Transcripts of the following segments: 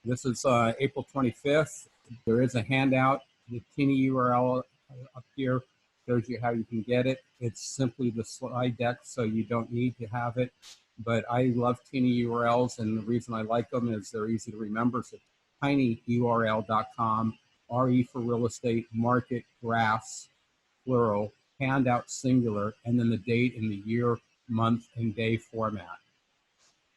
This is April 25th. There is a handout. The teeny URL up here shows you how you can get it. It's simply the slide deck, so you don't need to have it. But I love teeny URLs, and the reason I like them is they're easy to remember. So tinyurl.com, RE for real estate, market, graphs, plural, handout, singular, and then the date in the year, month, and day format.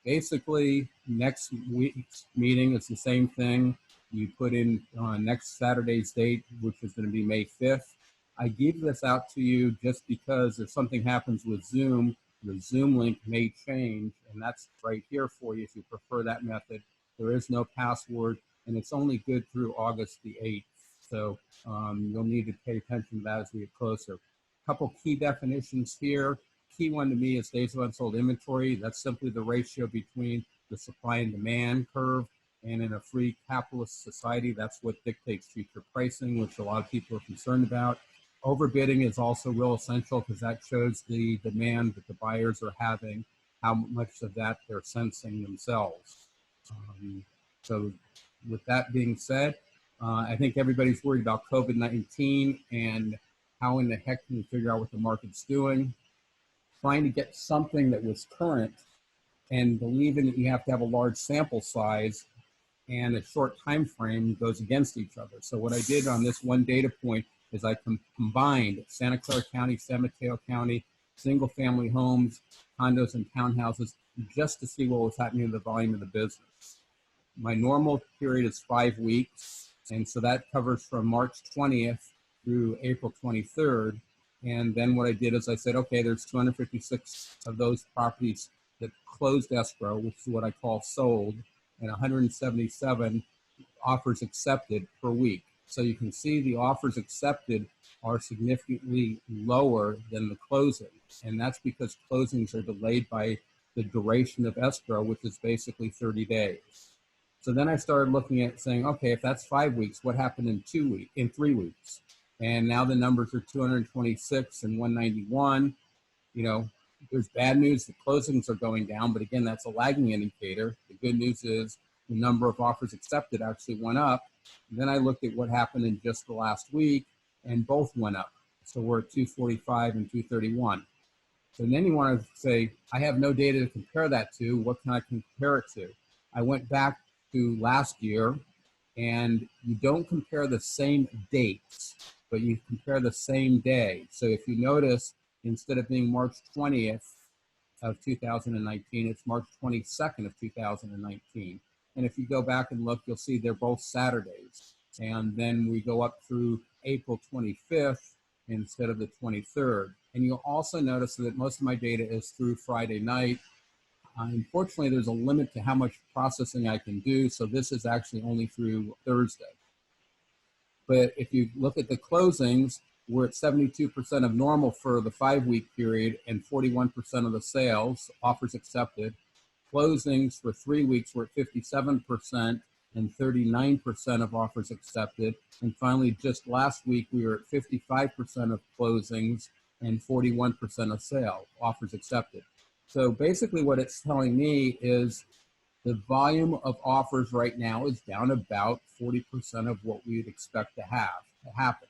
Basically, next week's meeting is the same thing. You put in next Saturday's date, which is going to be May 5th. I gave this out to you just because if something happens with Zoom, the Zoom link may change, and that's right here for you if you prefer that method. There is no password, and it's only good through August the 8th. So you'll need to pay attention to that as we get closer. A couple key definitions here. Key one to me is days of unsold inventory. That's simply the ratio between the supply and demand curve. And in a free capitalist society, that's what dictates future pricing, which a lot of people are concerned about. Overbidding is also real essential because that shows the demand that the buyers are having, how much of that they're sensing themselves. So with that being said, I think everybody's worried about COVID-19 and how in the heck can you figure out what the market's doing. Trying to get something that was current and believing that you have to have a large sample size and a short time frame goes against each other. So what I did on this one data point is I combined Santa Clara County, San Mateo County, single family homes, condos, and townhouses just to see what was happening in the volume of the business. My normal period is 5 weeks, and so that covers from March 20th through April 23rd. And then what I did is I said, okay, there's 256 of those properties that closed escrow, which is what I call sold, and 177 offers accepted per week. So you can see the offers accepted are significantly lower than the closings. And that's because closings are delayed by the duration of escrow, which is basically 30 days. So then I started looking at saying, okay, if that's 5 weeks, what happened in 3 weeks? And now the numbers are 226 and 191. You know, there's bad news, the closings are going down, but again, that's a lagging indicator. The good news is the number of offers accepted actually went up. And then I looked at what happened in just the last week, and both went up. So we're at 245 and 231. So then you want to say, I have no data to compare that to. What can I compare it to? I went back to last year, and you don't compare the same dates, but you compare the same day. So if you notice, instead of being March 20th of 2019, it's March 22nd of 2019. And if you go back and look, you'll see they're both Saturdays. And then we go up through April 25th instead of the 23rd. And you'll also notice that most of my data is through Friday night. Unfortunately, there's a limit to how much processing I can do. So this is actually only through Thursday. But if you look at the closings, we're at 72% of normal for the 5 week period and 41% of the sales, offers accepted. Closings for 3 weeks were at 57% and 39% of offers accepted. And finally, just last week, we were at 55% of closings and 41% of sale, offers accepted. So basically what it's telling me is the volume of offers right now is down about 40% of what we would expect to happen.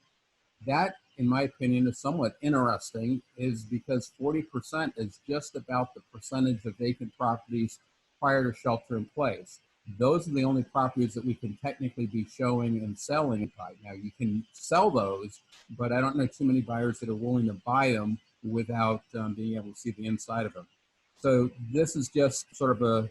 That, in my opinion, is somewhat interesting, is because 40% is just about the percentage of vacant properties prior to shelter in place. Those are the only properties that we can technically be showing and selling right now. You can sell those, but I don't know too many buyers that are willing to buy them without being able to see the inside of them. So this is just sort of a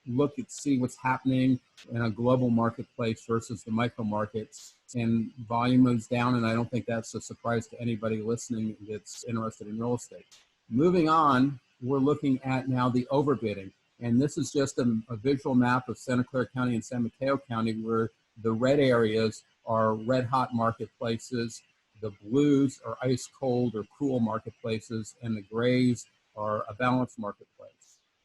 look at see what's happening in a global marketplace versus the micro markets, and volume is down, and I don't think that's a surprise to anybody listening that's interested in real estate. Moving on, we're looking at now the overbidding, and this is just a visual map of Santa Clara County and San Mateo County, where the red areas are red hot marketplaces, the blues are ice cold or cool marketplaces, and the grays are a balanced marketplace.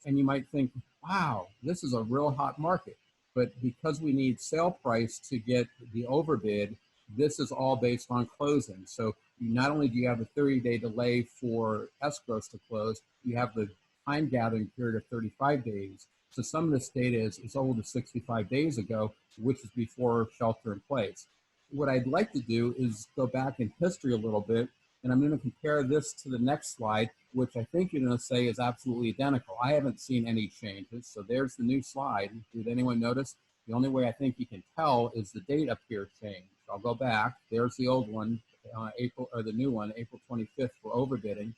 And you might think, wow, this is a real hot market. But because we need sale price to get the overbid, this is all based on closing. So not only do you have a 30-day delay for escrows to close, you have the time gathering period of 35 days. So some of this data is as old as 65 days ago, which is before shelter in place. What I'd like to do is go back in history a little bit, and I'm going to compare this to the next slide, which I think you're going to say is absolutely identical. I haven't seen any changes. So there's the new slide. Did anyone notice? The only way I think you can tell is the date up here changed. I'll go back. There's the old one, the new one, April 25th for overbidding.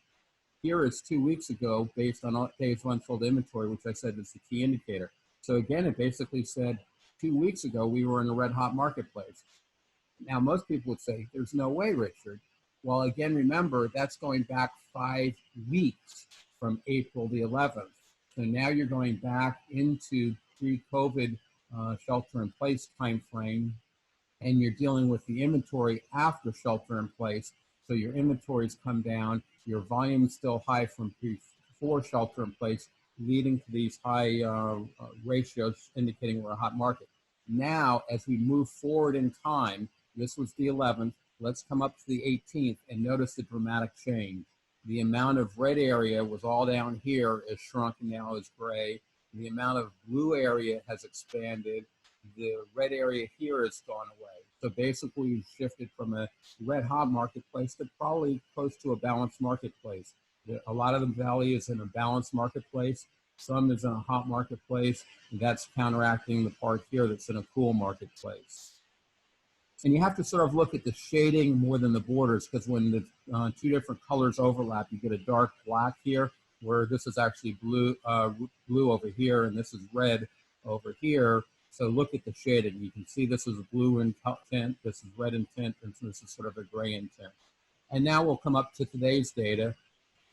Here is 2 weeks ago based on days unsold inventory, which I said is the key indicator. So again, it basically said 2 weeks ago we were in a red hot marketplace. Now, most people would say, there's no way, Richard. Well, again, remember, that's going back 5 weeks from April the 11th. So now you're going back into pre-COVID shelter-in-place timeframe, and you're dealing with the inventory after shelter-in-place. So your inventories come down, your volume is still high from before shelter-in-place, leading to these high ratios indicating we're a hot market. Now, as we move forward in time, this was the 11th. Let's come up to the 18th and notice the dramatic change. The amount of red area was all down here is shrunk and now is gray. The amount of blue area has expanded. The red area here has gone away. So basically we've shifted from a red hot marketplace to probably close to a balanced marketplace. A lot of the valley is in a balanced marketplace. Some is in a hot marketplace. And that's counteracting the part here that's in a cool marketplace. And you have to sort of look at the shading more than the borders, because when the two different colors overlap, you get a dark black here, where this is actually blue over here, and this is red over here. So look at the shading. You can see this is blue in tint, this is red in tint, and this is sort of a gray in tint. And now we'll come up to today's data,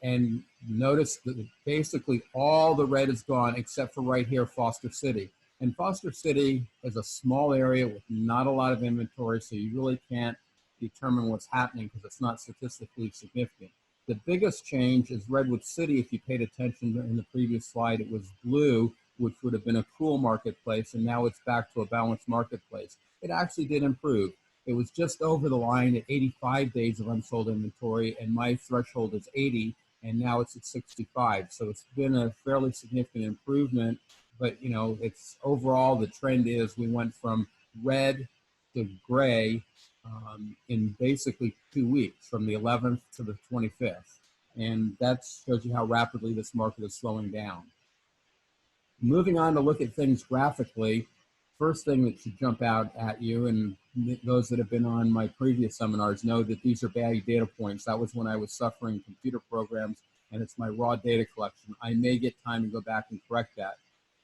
and notice that basically all the red is gone except for right here, Foster City. And Foster City is a small area with not a lot of inventory, so you really can't determine what's happening because it's not statistically significant. The biggest change is Redwood City. If you paid attention in the previous slide, it was blue, which would have been a cool marketplace, and now it's back to a balanced marketplace. It actually did improve. It was just over the line at 85 days of unsold inventory, and my threshold is 80, and now it's at 65. So it's been a fairly significant improvement. But, you know, it's overall the trend is we went from red to gray in basically 2 weeks, from the 11th to the 25th. And that shows you how rapidly this market is slowing down. Moving on to look at things graphically, first thing that should jump out at you, and those that have been on my previous seminars know that these are bad data points. That was when I was suffering computer programs, and it's my raw data collection. I may get time to go back and correct that.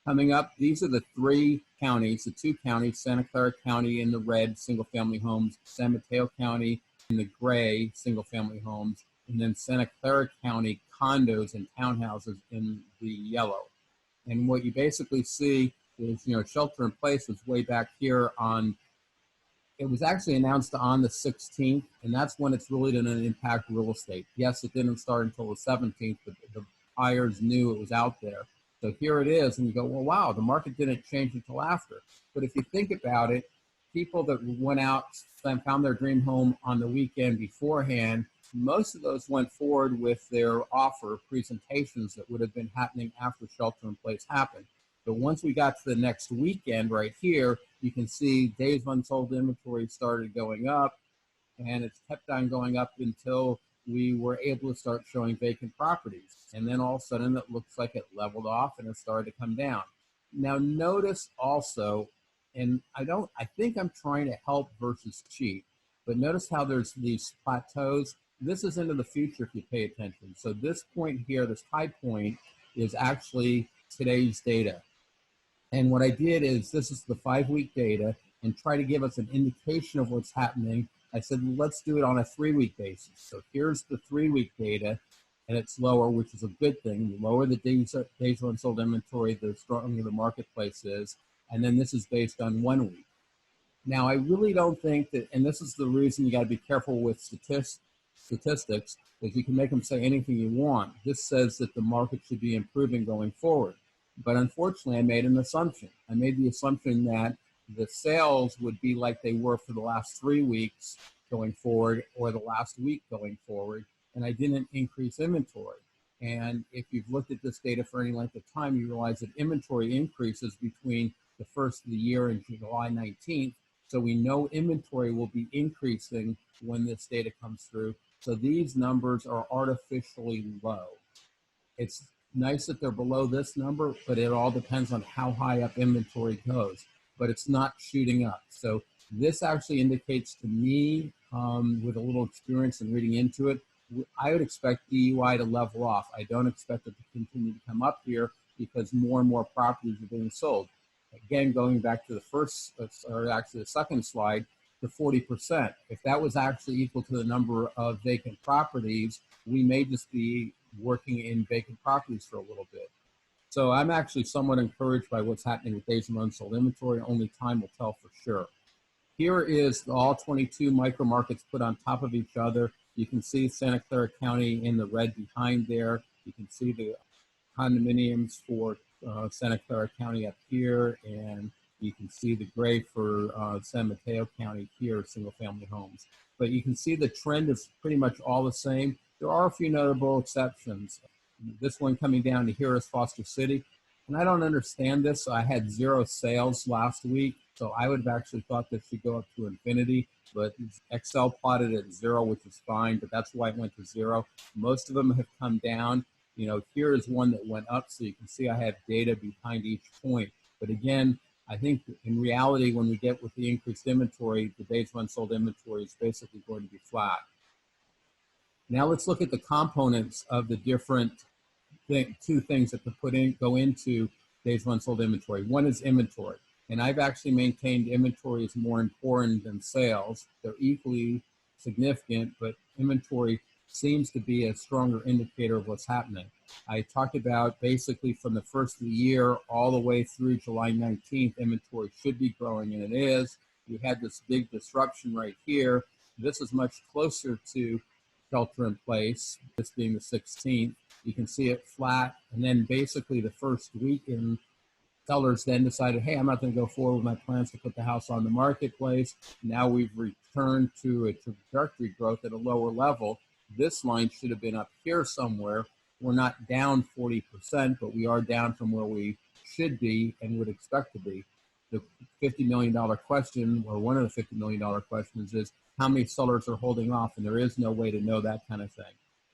Coming up, these are the three counties, the two counties, Santa Clara County in the red, single-family homes, San Mateo County in the gray, single-family homes, and then Santa Clara County condos and townhouses in the yellow. And what you basically see is, you know, shelter in place was way back here on, it was actually announced on the 16th, and that's when it's really going to impact real estate. Yes, it didn't start until the 17th, but the buyers knew it was out there. So here it is, and you go, well, wow, the market didn't change until after. But if you think about it, people that went out and found their dream home on the weekend beforehand, most of those went forward with their offer presentations that would have been happening after shelter in place happened. But once we got to the next weekend right here, you can see days of unsold inventory started going up, and it's kept on going up until we were able to start showing vacant properties. And then all of a sudden it looks like it leveled off and it started to come down. Now notice also, and I think I'm trying to help versus cheat, but notice how there's these plateaus. This is into the future if you pay attention. So this point here, this high point, is actually today's data. And what I did is, this is the 5-week data, and try to give us an indication of what's happening. I said, let's do it on a 3-week basis. So here's the 3-week data, and it's lower, which is a good thing. The lower the days of unsold inventory, the stronger the marketplace is. And then this is based on 1 week. Now, I really don't think that, and this is the reason you got to be careful with statistics, is you can make them say anything you want. This says that the market should be improving going forward. But unfortunately, I made an assumption. I made the assumption that the sales would be like they were for the last 3 weeks going forward, or the last week going forward, and I didn't increase inventory. And if you've looked at this data for any length of time, you realize that inventory increases between the first of the year and July 19th. So we know inventory will be increasing when this data comes through. So these numbers are artificially low. It's nice that they're below this number, but it all depends on how high up inventory goes. But it's not shooting up. So this actually indicates to me, with a little experience and reading into it, I would expect DUI to level off. I don't expect it to continue to come up here because more and more properties are being sold. Again, going back to the first, or actually the second slide, the 40%. If that was actually equal to the number of vacant properties, we may just be working in vacant properties for a little bit. So I'm actually somewhat encouraged by what's happening with days of unsold inventory. Only time will tell for sure. Here is all 22 micro markets put on top of each other. You can see Santa Clara County in the red behind there. You can see the condominiums for Santa Clara County up here, and you can see the gray for San Mateo County here, single family homes. But you can see the trend is pretty much all the same. There are a few notable exceptions. This one coming down to here is Foster City. And I don't understand this. I had 0 sales last week, so I would have actually thought this should go up to infinity, but Excel plotted at 0, which is fine, but that's why it went to 0. Most of them have come down. You know, here is one that went up, so you can see I have data behind each point. But again, I think in reality, when we get with the increased inventory, the days of unsold inventory is basically going to be flat. Now let's look at the components of the different two things that go into days of unsold inventory. One is inventory, and I've actually maintained inventory is more important than sales. They're equally significant, but inventory seems to be a stronger indicator of what's happening. I talked about basically from the first of the year all the way through July 19th, inventory should be growing, and it is. We had this big disruption right here. This is much closer to shelter in place, this being the 16th. You can see it flat, and then basically the first weekend, sellers then decided, hey, I'm not going to go forward with my plans to put the house on the marketplace. Now we've returned to a trajectory growth at a lower level. This line should have been up here somewhere. We're not down 40%, but we are down from where we should be and would expect to be. The $50 million question, or one of the $50 million questions, is how many sellers are holding off, and there is no way to know that kind of thing.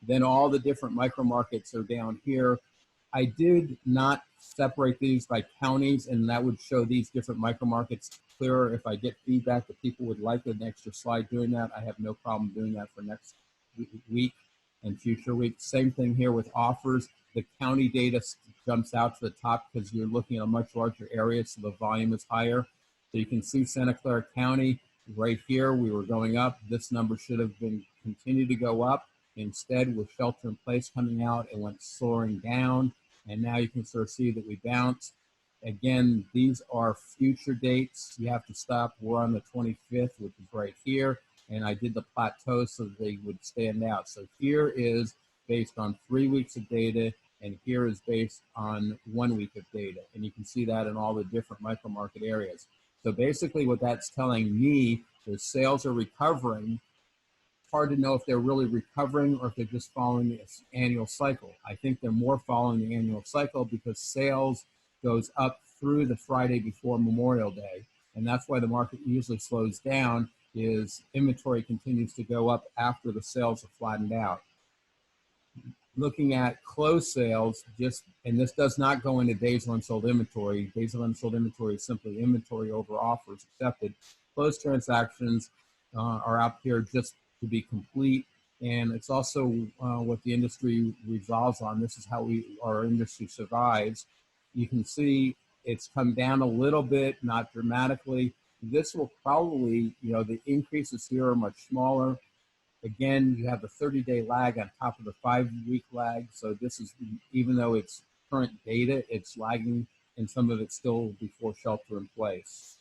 Then all the different micro markets are down here. I did not separate these by counties, and that would show these different micro markets clearer. If I get feedback that people would like an extra slide doing that, I have no problem doing that for next week and future weeks. Same thing here with offers. The county data jumps out to the top because you're looking at a much larger area, so the volume is higher. So you can see Santa Clara County right here. We were going up. This number should have been continued to go up. Instead, with shelter in place coming out, it went soaring down. And now you can sort of see that we bounced. Again, these are future dates. You have to stop. We're on the 25th, which is right here. And I did the plateau so that they would stand out. So here is based on 3 weeks of data, and here is based on 1 week of data. And you can see that in all the different micro market areas. So basically what that's telling me is sales are recovering. It's hard to know if they're really recovering or if they're just following the annual cycle. I think they're more following the annual cycle because sales goes up through the Friday before Memorial Day. And that's why the market usually slows down, is inventory continues to go up after the sales are flattened out. Looking at closed sales, and this does not go into days of unsold inventory. Days of unsold inventory is simply inventory over offers accepted. Closed transactions are up here just to be complete, and it's also what the industry resolves on. This is how our industry survives. You can see it's come down a little bit, not dramatically. This will probably, the increases here are much smaller. Again, you have the 30-day lag on top of the 5-week lag. So this is, even though it's current data, it's lagging, and some of it's still before shelter in place.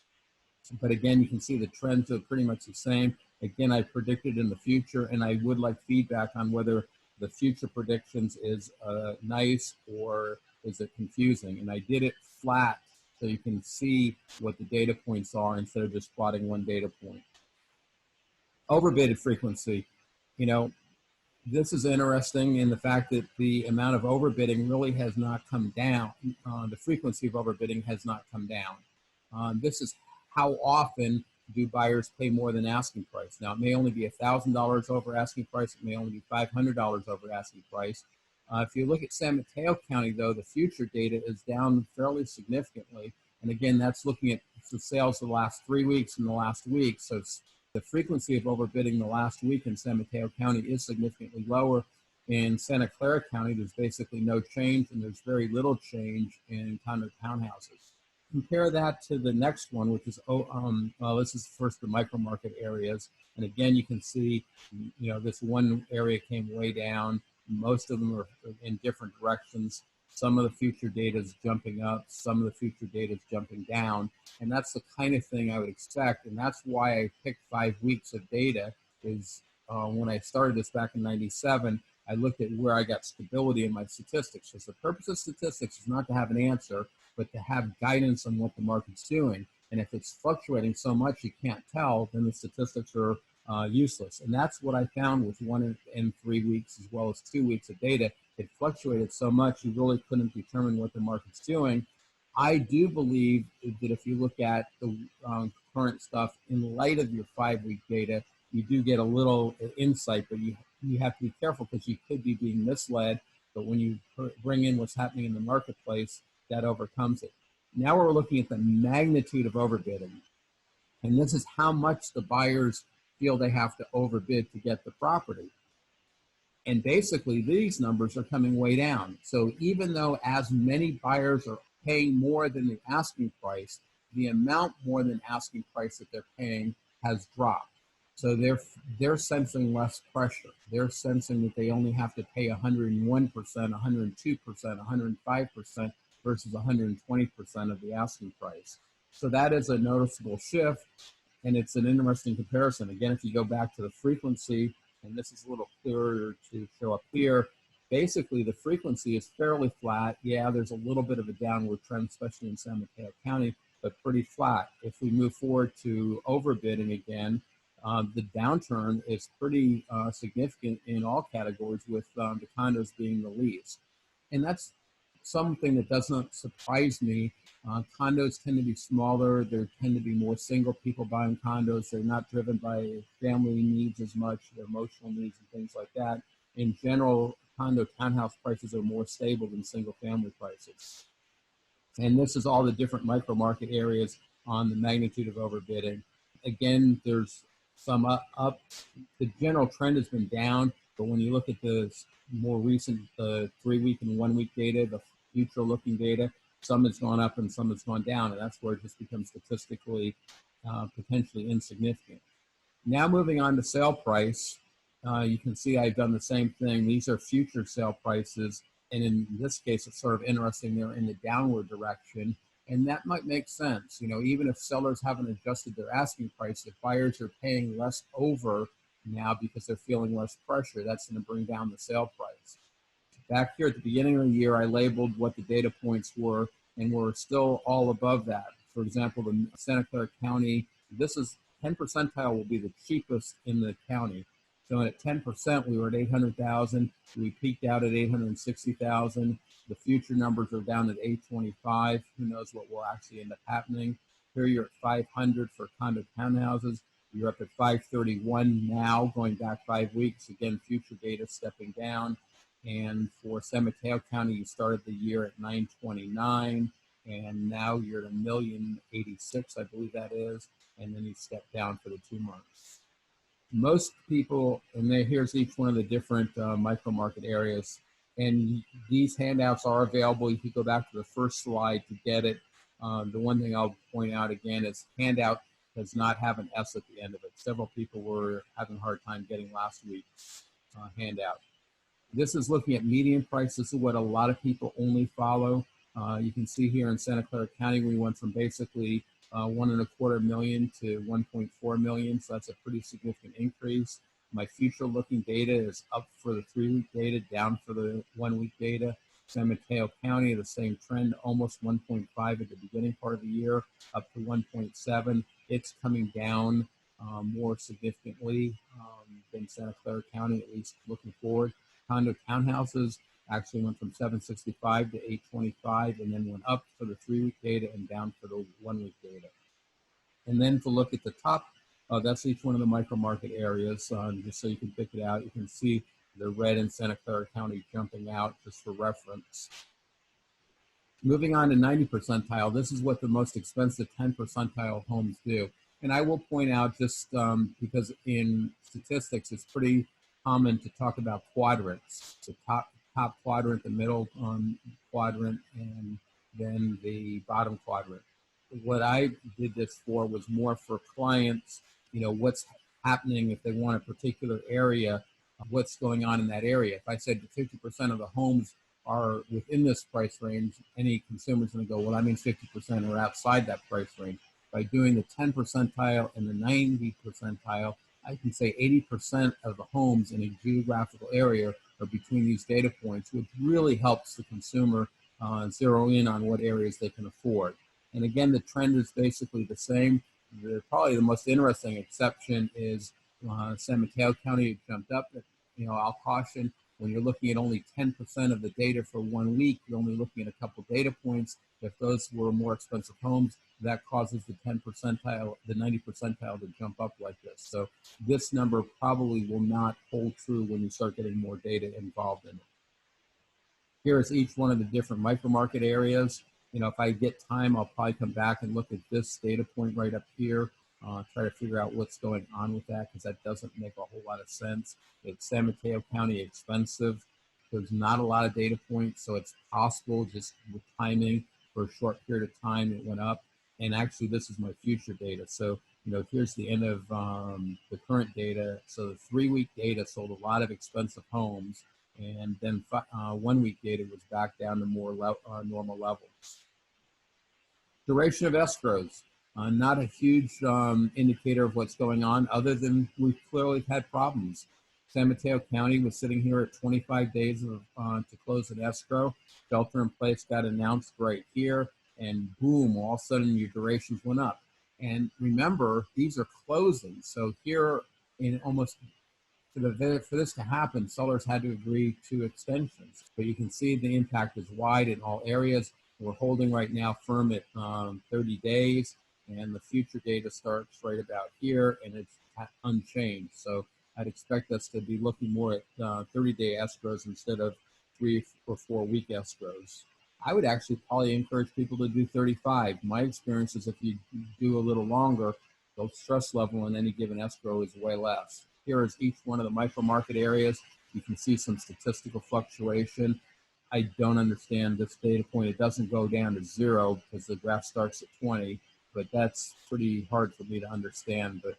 But again, you can see the trends are pretty much the same. Again, I predicted in the future, and I would like feedback on whether the future predictions is nice or is it confusing. And I did it flat so you can see what the data points are instead of just plotting one data point. Overbidded frequency, This is interesting in the fact that the amount of overbidding really has not come down. The frequency of overbidding has not come down. This is how often do buyers pay more than asking price. Now, it may only be $1,000 over asking price. It may only be $500 over asking price. If you look at San Mateo County, though, the future data is down fairly significantly. And again, that's looking at the sales of the last 3 weeks and the last week. So the frequency of overbidding the last week in San Mateo County is significantly lower. In Santa Clara County, there's basically no change, and there's very little change in condo townhouses. Compare that to the next one, which is, well, this is first the micro market areas. And again, you can see, this one area came way down. Most of them are in different directions. Some of the future data is jumping up, some of the future data is jumping down. And that's the kind of thing I would expect. And that's why I picked 5 weeks of data is when I started this back in '97, I looked at where I got stability in my statistics. Because the purpose of statistics is not to have an answer, but to have guidance on what the market's doing. And if it's fluctuating so much you can't tell, then the statistics are useless. And that's what I found with 1 and 3 weeks as well as 2 weeks of data. It fluctuated so much you really couldn't determine what the market's doing. I do believe that if you look at the current stuff in light of your 5-week data, you do get a little insight, but you have to be careful because you could be being misled. But when you bring in what's happening in the marketplace, that overcomes it. Now we're looking at the magnitude of overbidding. And this is how much the buyers feel they have to overbid to get the property. And basically, these numbers are coming way down. So even though as many buyers are paying more than the asking price, the amount more than asking price that they're paying has dropped. So they're sensing less pressure. They're sensing that they only have to pay 101%, 102%, 105% versus 120% of the asking price. So that is a noticeable shift, and it's an interesting comparison. Again, if you go back to the frequency, and this is a little clearer to show up here, basically the frequency is fairly flat. Yeah, there's a little bit of a downward trend, especially in San Mateo County, but pretty flat. If we move forward to overbidding again, the downturn is pretty significant in all categories, with the condos being the least. And that's something that doesn't surprise me. Condos tend to be smaller. There tend to be more single people buying condos. They're not driven by family needs as much, their emotional needs and things like that. In general, condo townhouse prices are more stable than single family prices. And this is all the different micro market areas on the magnitude of overbidding. Again, there's some up. The general trend has been down, but when you look at the more recent 3-week and 1-week data, the future looking data, some has gone up and some has gone down, and that's where it just becomes statistically potentially insignificant. Now moving on to sale price, you can see I've done the same thing. These are future sale prices, and in this case it's sort of interesting, they're in the downward direction, and that might make sense. Even if sellers haven't adjusted their asking price, if buyers are paying less over now because they're feeling less pressure, that's going to bring down the sale price. Back here at the beginning of the year, I labeled what the data points were, and we're still all above that. For example, the Santa Clara County, this is 10 percentile will be the cheapest in the county. So at 10%, we were at 800,000. We peaked out at 860,000. The future numbers are down at 825. Who knows what will actually end up happening? Here you're at 500 for condo townhouses. You're up at 531 now, going back 5 weeks. Again, future data stepping down. And for San Mateo County, you started the year at 929, and now you're at 1,086,000, I believe that is, and then you step down for the 2 months. Most people, and here's each one of the different micro market areas, and these handouts are available. You can go back to the first slide to get it. The one thing I'll point out again is handout does not have an S at the end of it. Several people were having a hard time getting last week's handout. This is looking at median price. This is what a lot of people only follow. You can see here in Santa Clara County, we went from basically 1.25 million to 1.4 million. So that's a pretty significant increase. My future looking data is up for the 3-week data, down for the 1-week data. San Mateo County, the same trend, almost 1.5 at the beginning part of the year, up to 1.7. It's coming down. more significantly than Santa Clara County, at least looking forward. Condo townhouses actually went from 765 to 825 and then went up for the 3-week data and down for the 1-week data. And then to look at the top, that's each one of the micro market areas, just so you can pick it out. You can see the red in Santa Clara County jumping out just for reference. Moving on to 90 percentile, this is what the most expensive 10 percentile homes do. And I will point out, just because in statistics, it's pretty common to talk about quadrants. The top quadrant, the middle quadrant, and then the bottom quadrant. What I did this for was more for clients, what's happening if they want a particular area, what's going on in that area. If I said 50% of the homes are within this price range, any consumer's going to go, well, that means 50% are outside that price range. By doing the 10 percentile and the 90 percentile, I can say 80% of the homes in a geographical area are between these data points, which really helps the consumer zero in on what areas they can afford. And again, the trend is basically the same. Probably the most interesting exception is San Mateo County jumped up. I'll caution, when you're looking at only 10% of the data for 1 week, you're only looking at a couple data points. If those were more expensive homes, that causes the 10 percentile, the 90 percentile to jump up like this. So this number probably will not hold true when you start getting more data involved in it. Here is each one of the different micro market areas. If I get time, I'll probably come back and look at this data point right up here, try to figure out what's going on with that, because that doesn't make a whole lot of sense. It's San Mateo County expensive. There's not a lot of data points, so it's possible just with timing for a short period of time it went up. And actually, this is my future data. So, here's the end of the current data. So the 3-week data sold a lot of expensive homes. And then 1-week data was back down to more normal levels. Duration of escrows, not a huge indicator of what's going on, other than we've clearly had problems. San Mateo County was sitting here at 25 days to close an escrow. Shelter in place got announced right here, and boom, all of a sudden your durations went up. And remember, these are closing. So here, in almost for this to happen, sellers had to agree to extensions. But you can see the impact is wide in all areas. We're holding right now firm at 30 days, and the future data starts right about here, and it's unchanged. So I'd expect us to be looking more at 30-day escrows instead of 3 or 4 week escrows. I would actually probably encourage people to do 35. My experience is if you do a little longer, the stress level in any given escrow is way less. Here is each one of the micro market areas. You can see some statistical fluctuation. I don't understand this data point. It doesn't go down to 0 because the graph starts at 20, but that's pretty hard for me to understand. But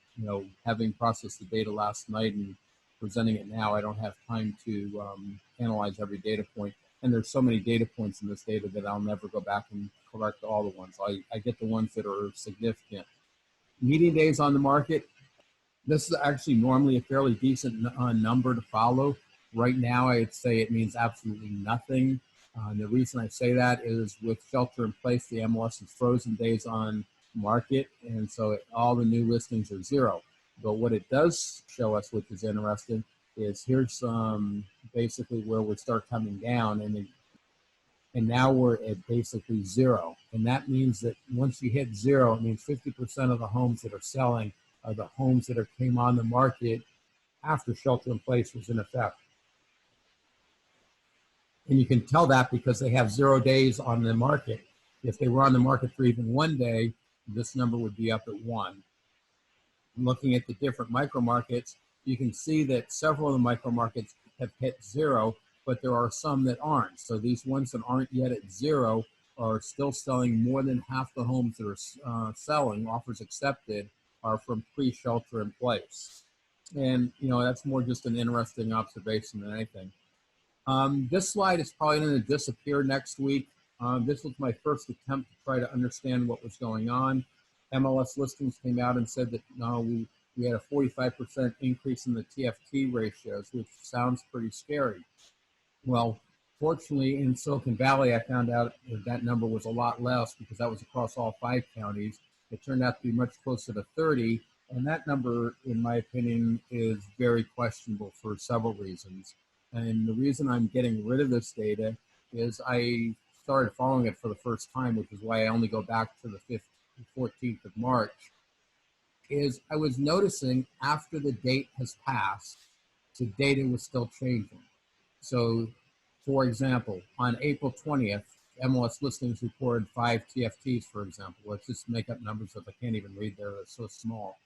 having processed the data last night and presenting it now, I don't have time to analyze every data point. And there's so many data points in this data that I'll never go back and correct all the ones. I get the ones that are significant. Median days on the market. This is actually normally a fairly decent number to follow. Right now, I'd say it means absolutely nothing. The reason I say that is with shelter in place, the MLS is frozen days on market, and so all the new listings are 0. But what it does show us, which is interesting, is here's basically where we start coming down, and now we're at basically 0. And that means that once you hit 0, it means 50% of the homes that are selling are the homes that came on the market after shelter in place was in effect. And you can tell that because they have 0 days on the market. If they were on the market for even 1 day, this number would be up at 1. Looking at the different micro markets, you can see that several of the micro markets have hit 0, but there are some that aren't. So these ones that aren't yet at 0 are still selling. More than half the homes that are selling, offers accepted, are from pre-shelter in place. And, that's more just an interesting observation than anything. This slide is probably going to disappear next week. This was my first attempt to try to understand what was going on. MLS listings came out and said that we had a 45% increase in the TFT ratios, which sounds pretty scary. Well, fortunately, in Silicon Valley, I found out that number was a lot less because that was across all 5 counties. It turned out to be much closer to 30, And that number, in my opinion, is very questionable for several reasons. And the reason I'm getting rid of this data is I started following it for the first time, which is why I only go back to the 14th of March, is I was noticing after the date has passed, the data was still changing. So, for example, on April 20th, MLS listings reported 5 TFTs, for example. Let's just make up numbers that I can't even read, they're so small.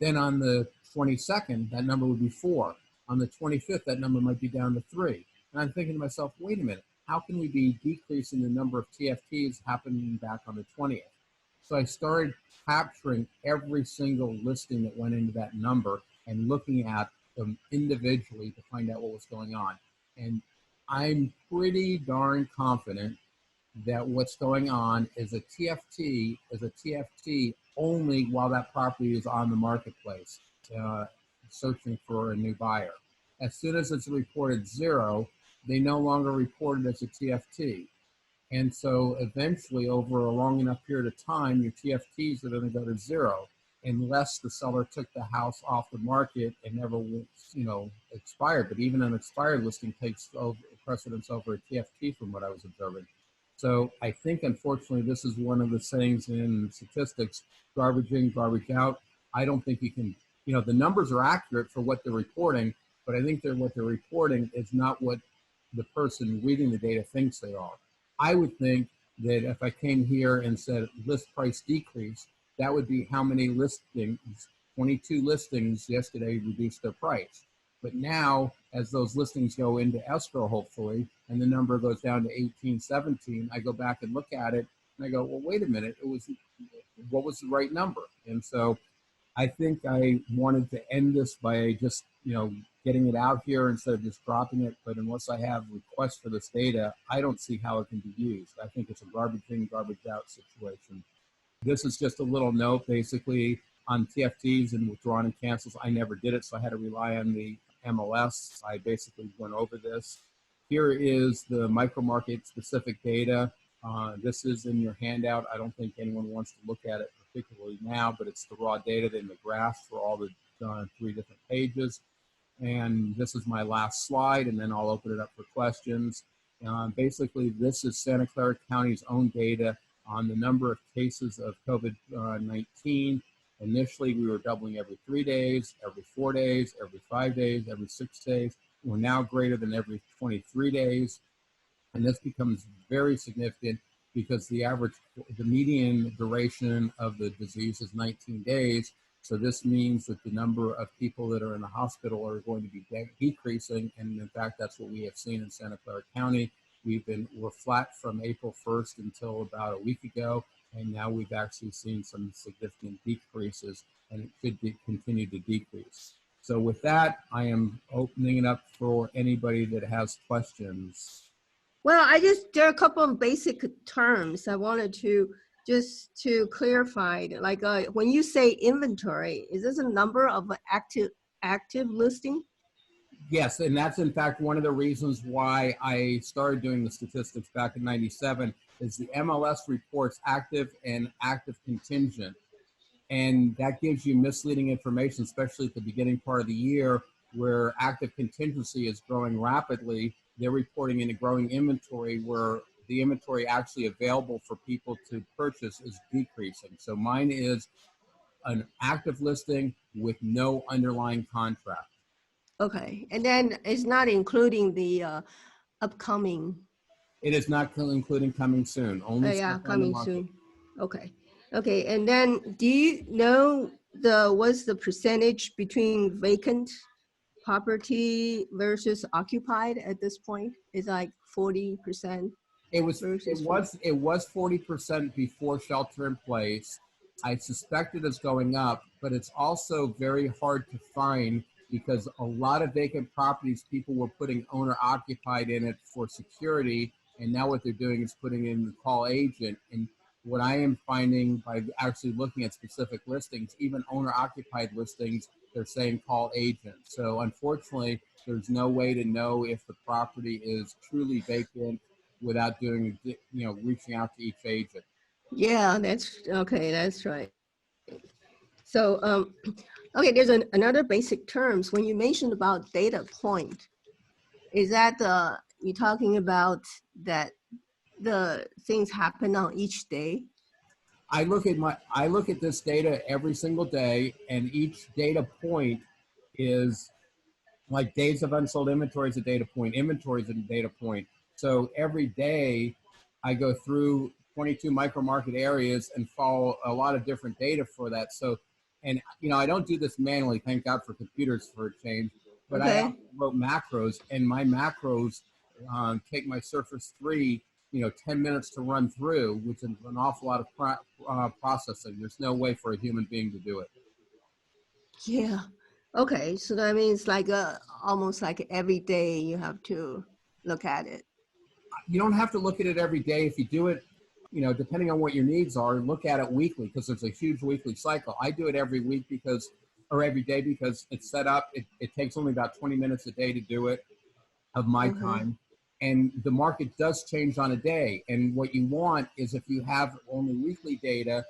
Then on the 22nd, that number would be 4. On the 25th, that number might be down to 3. And I'm thinking to myself, wait a minute, how can we be decreasing the number of TFTs happening back on the 20th? So I started capturing every single listing that went into that number and looking at them individually to find out what was going on. And I'm pretty darn confident that what's going on is a TFT only while that property is on the marketplace, searching for a new buyer. As soon as it's reported 0, they no longer report it as a TFT. And so eventually, over a long enough period of time, your TFTs are going to go to 0 unless the seller took the house off the market and never, expired. But even an expired listing takes precedence over a TFT from what I was observing. So I think, unfortunately, this is one of the sayings in statistics, garbage in, garbage out. I don't think you can, the numbers are accurate for what they're reporting, but I think what they're reporting is not what the person reading the data thinks they are. I would think that if I came here and said list price decrease, that would be how many listings, 22 listings yesterday reduced their price. But now, as those listings go into escrow, hopefully, and the number goes down to 18, 17, I go back and look at it and I go, well, wait a minute, what was the right number? And so I think I wanted to end this by just, getting it out here instead of just dropping it. But unless I have requests for this data, I don't see how it can be used. I think it's a garbage in, garbage out situation. This is just a little note basically on TFTs and withdrawn and cancels. I never did it, so I had to rely on the MLS. I basically went over this. Here is the micro market specific data. This is in your handout. I don't think anyone wants to look at it particularly now, but it's the raw data in the graphs for all the 3 different pages. And this is my last slide, and then I'll open it up for questions. Basically, this is Santa Clara County's own data on the number of cases of COVID-19. Initially, we were doubling every 3 days, every 4 days, every 5 days, every 6 days. We're now greater than every 23 days. And this becomes very significant because the median duration of the disease is 19 days. So this means that the number of people that are in the hospital are going to be decreasing. And in fact, that's what we have seen in Santa Clara County. We're flat from April 1st until about a week ago. And now we've actually seen some significant decreases, and it should continue to decrease. So with that, I am opening it up for anybody that has questions. Well, there are a couple of basic terms I wanted to clarify. Like when you say inventory, is this a number of active listing? Yes, and that's in fact one of the reasons why I started doing the statistics back in '97. Is the MLS reports active and active contingent, and that gives you misleading information, especially at the beginning part of the year where active contingency is growing rapidly. They're reporting in a growing inventory where the inventory actually available for people to purchase is decreasing. So mine is an active listing with no underlying contract. Okay, and then it's not including the upcoming. It is not including coming soon. Only coming soon. Okay, okay, and then do you know what's the percentage between vacant property versus occupied at this point? Is like 40%. It was 40% before shelter in place. I suspect it is going up, but it's also very hard to find because a lot of vacant properties, people were putting owner occupied in it for security, and now what they're doing is putting in the call agent. And what I am finding by actually looking at specific listings, even owner occupied listings, they're saying call agent. So unfortunately, there's no way to know if the property is truly vacant without doing, reaching out to each agent. Yeah, that's okay. That's right. So, okay, there's another basic terms. When you mentioned about data point, is that you're talking about that the things happen on each day? I look at this data every single day, and each data point is like days of unsold inventory is a data point, inventory is a data point. So every day I go through 22 micro market areas and follow a lot of different data for that. So, and I don't do this manually, thank God for computers for a change, but I Okay. also wrote macros, and my macros take my Surface 3, 10 minutes to run through, which is an awful lot of processing. There's no way for a human being to do it. Yeah. Okay, so that means like almost like every day you have to look at it. You don't have to look at it every day. If you do it, depending on what your needs are, look at it weekly, because there's a huge weekly cycle. I do it every week or every day, because it's set up. It takes only about 20 minutes a day to do it of my time. And the market does change on a day. And what you want is, if you have only weekly data,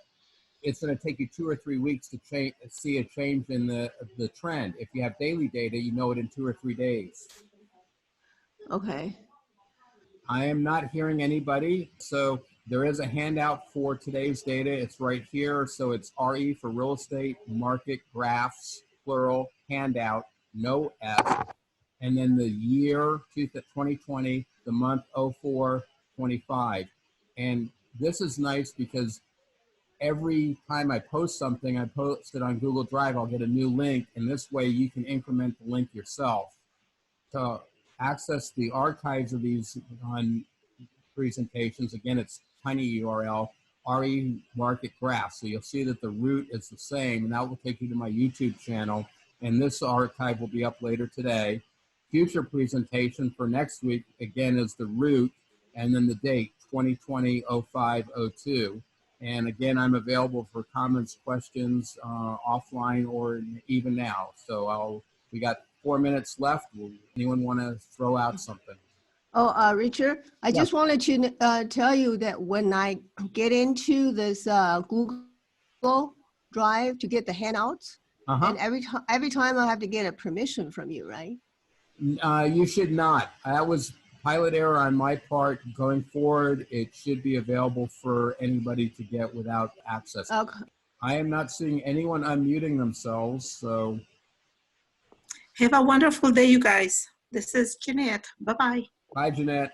it's going to take you 2 or 3 weeks to see a change in the trend. If you have daily data, you know it in 2 or 3 days. Okay. I am not hearing anybody. So there is a handout for today's data. It's right here. So it's RE for real estate, market, graphs, plural, handout, no S. And then the year 2020, the month 04/25. And this is nice because every time I post something, I post it on Google Drive, I'll get a new link. And this way you can increment the link yourself. To access the archives of these presentations, again, it's tiny URL, RE Market Graph. So you'll see that the root is the same, and that will take you to my YouTube channel. And this archive will be up later today. Future presentation for next week, again, is the root, and then the date, 2020-05-02. And again, I'm available for comments, questions, offline or even now. So we got 4 minutes left. Will anyone want to throw out something? Oh, Richard, I just wanted to tell you that when I get into this Google Drive to get the handouts, and every time I have to get a permission from you, right? You should not. That was pilot error on my part. Going forward, it should be available for anybody to get without access. Okay. I am not seeing anyone unmuting themselves, so. Have a wonderful day, you guys. This is Jeanette. Bye-bye. Bye, Jeanette.